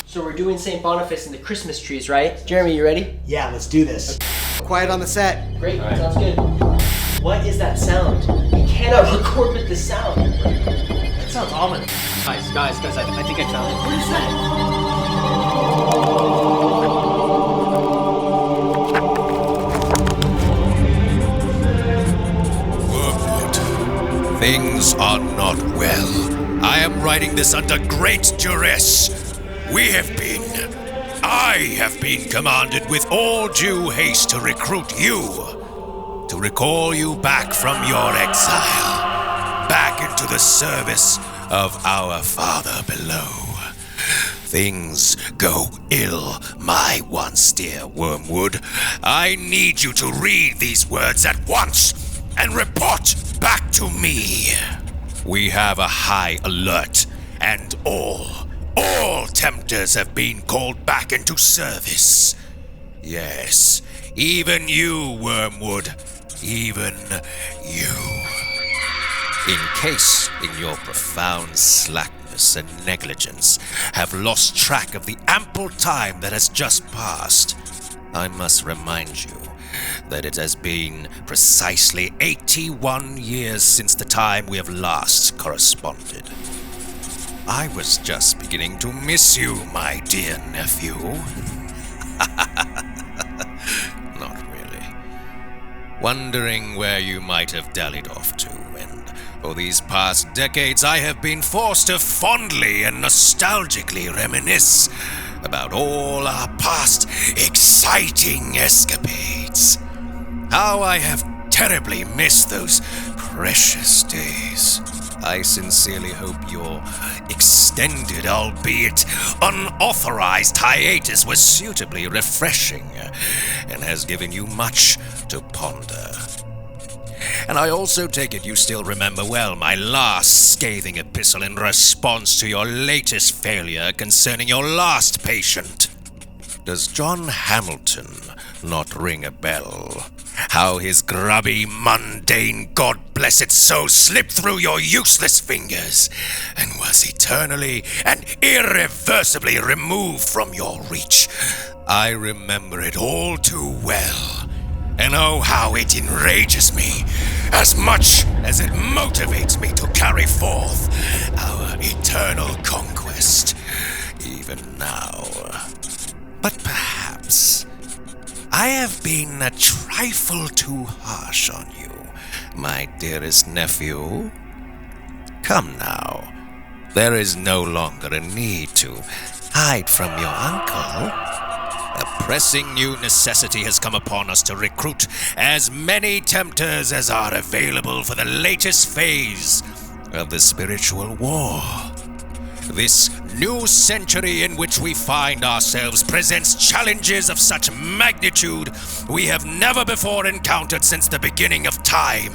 So we're doing St. Boniface and the Christmas trees, right? Jeremy, you ready? Yeah, let's do this. Okay. Quiet on the set. Great, right. Sounds good. What is that sound? We cannot record with this sound. That sounds ominous. Guys, I think I found it. What is that? Wormwood, things are not well. I am writing this under great duress. I have been commanded with all due haste to recruit you, to recall you back from your exile, back into the service of our Father below. Things go ill, my once dear Wormwood. I need you to read these words at once and report back to me. We have a high alert, and all tempters have been called back into service. Yes, even you, Wormwood, even you. In case, in your profound slackness and negligence, have lost track of the ample time that has just passed, I must remind you that it has been precisely 81 years since the time we have last corresponded. I was just beginning to miss you, my dear nephew. Not really. Wondering where you might have dallied off to, and for these past decades I have been forced to fondly and nostalgically reminisce about all our past exciting escapades. How I have terribly missed those precious days. I sincerely hope your extended, albeit unauthorized hiatus was suitably refreshing and has given you much to ponder. And I also take it you still remember well my last scathing epistle in response to your latest failure concerning your last patient. Does John Hamilton not ring a bell? How his grubby, mundane, God-blessed soul slipped through your useless fingers and was eternally and irreversibly removed from your reach. I remember it all too well. And oh, how it enrages me, as much as it motivates me to carry forth our eternal conquest, even now. But perhaps I have been a trifle too harsh on you, my dearest nephew. Come now, there is no longer a need to hide from your uncle. A pressing new necessity has come upon us to recruit as many tempters as are available for the latest phase of the spiritual war. This new century in which we find ourselves presents challenges of such magnitude we have never before encountered since the beginning of time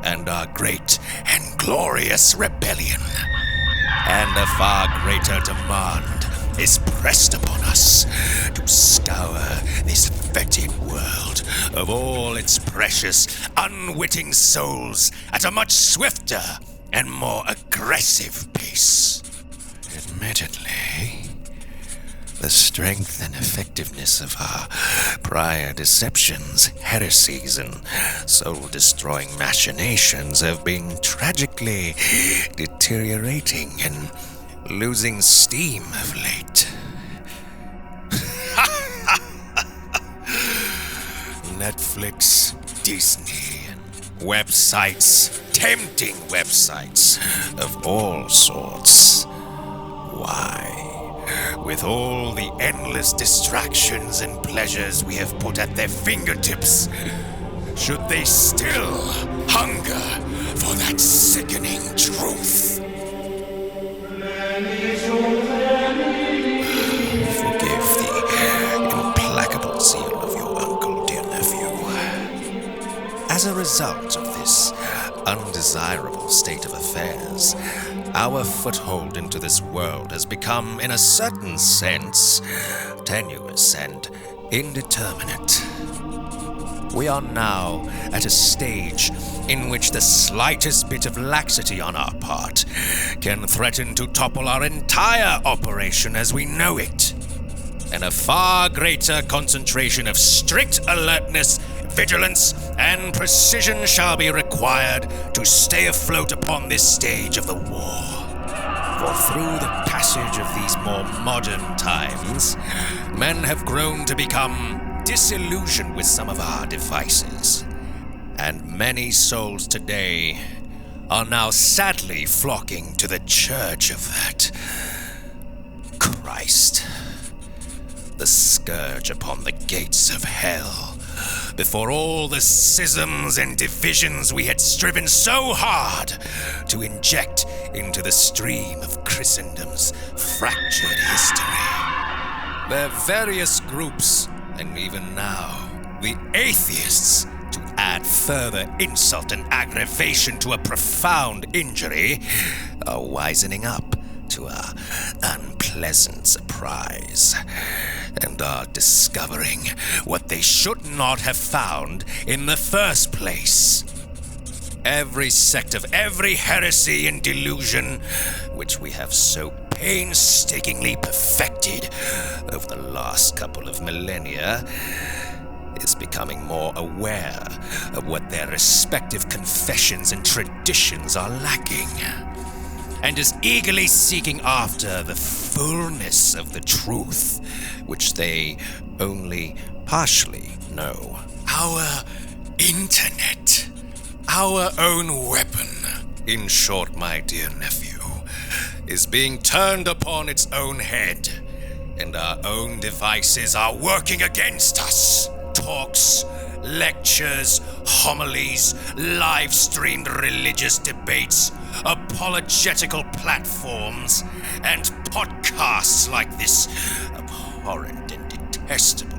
and our great and glorious rebellion. And a far greater demand is pressed upon us to scour this fetid world of all its precious, unwitting souls at a much swifter and more aggressive pace. Admittedly, the strength and effectiveness of our prior deceptions, heresies, and soul-destroying machinations have been tragically deteriorating and losing steam of late. Netflix, Disney, and websites, tempting websites of all sorts. Why, with all the endless distractions and pleasures we have put at their fingertips, should they still hunger for that sickening truth? Forgive the implacable zeal of your uncle, dear nephew. As a result of this undesirable state of affairs, our foothold into this world has become, in a certain sense, tenuous and indeterminate. We are now at a stage in which the slightest bit of laxity on our part can threaten to topple our entire operation as we know it. And a far greater concentration of strict alertness, vigilance, and precision shall be required to stay afloat upon this stage of the war. For through the passage of these more modern times, men have grown to become disillusioned with some of our devices, and many souls today are now sadly flocking to the church of that Christ, the scourge upon the gates of hell, before all the schisms and divisions we had striven so hard to inject into the stream of Christendom's fractured history. Their various groups, and even now, the atheists, to add further insult and aggravation to a profound injury, are wisening up to our unpleasant surprise, and are discovering what they should not have found in the first place. Every sect of every heresy and delusion, which we have so painstakingly perfected over the last couple of millennia, is becoming more aware of what their respective confessions and traditions are lacking, and is eagerly seeking after the fullness of the truth, which they only partially know. Our internet, our own weapon, in short, my dear nephew, is being turned upon its own head, and our own devices are working against us. Talks, lectures, homilies, live-streamed religious debates, apologetical platforms, and podcasts like this abhorrent and detestable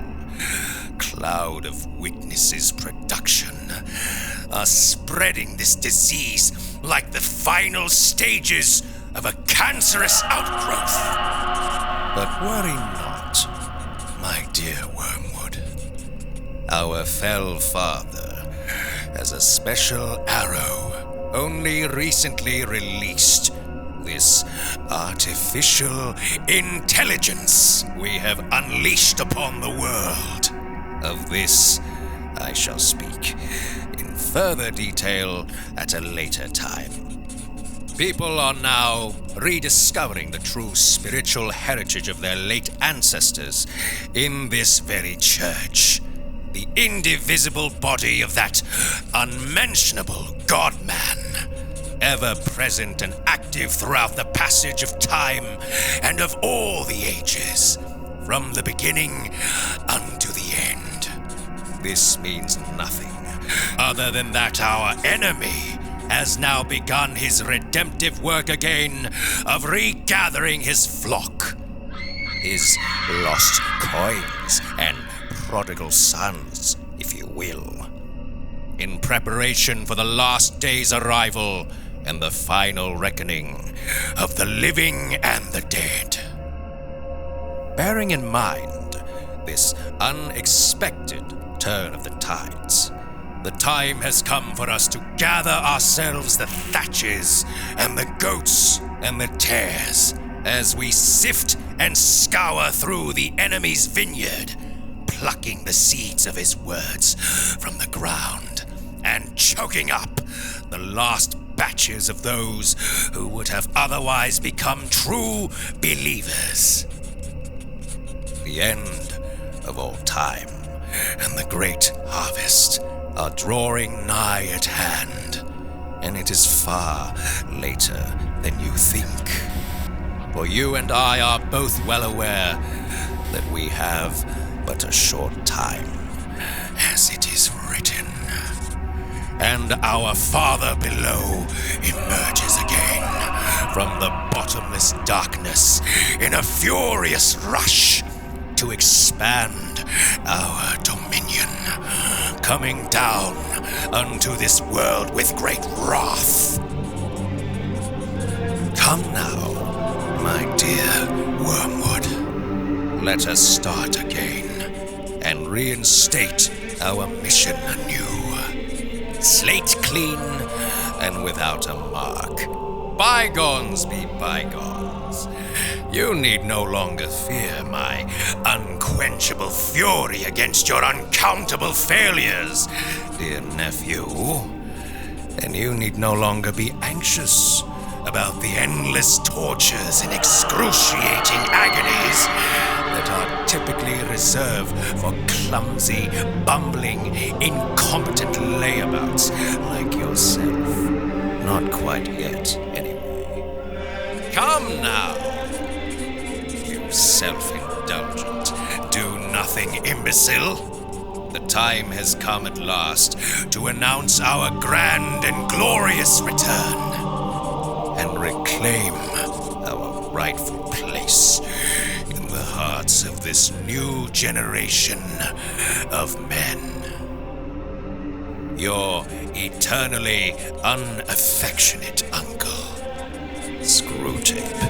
Cloud of Witnesses production are spreading this disease like the final stages of a cancerous outgrowth. But worry not, my dear Wormwood. Our fell father has a special arrow only recently released. This artificial intelligence we have unleashed upon the world. Of this I shall speak in further detail at a later time. People are now rediscovering the true spiritual heritage of their late ancestors in this very church. The indivisible body of that unmentionable God-man, ever present and active throughout the passage of time and of all the ages, from the beginning unto the end. This means nothing other than that our enemy has now begun his redemptive work again of regathering his flock, his lost coins and prodigal sons, if you will, in preparation for the last day's arrival and the final reckoning of the living and the dead. Bearing in mind this unexpected turn of the tides, the time has come for us to gather ourselves the thatches and the goats and the tares as we sift and scour through the enemy's vineyard, plucking the seeds of his words from the ground and choking up the last batches of those who would have otherwise become true believers. The end of all time and the great harvest are drawing nigh at hand, and it is far later than you think. For you and I are both well aware that we have but a short time, as it is written. And our Father below emerges again from the bottomless darkness in a furious rush to expand our dominion, coming down unto this world with great wrath. Come now, my dear Wormwood, let us start again and reinstate our mission anew. Slate clean and without a mark. Bygones be bygones. You need no longer fear my unquenchable fury against your uncountable failures, dear nephew. And you need no longer be anxious about the endless tortures and excruciating agonies that are typically reserved for clumsy, bumbling, incompetent layabouts like yourself. Not quite yet, anyway. Come now, you self-indulgent, do-nothing imbecile. The time has come at last to announce our grand and glorious return and reclaim our rightful place in the hearts of this new generation of men. Your eternally unaffectionate uncle, Screwtape.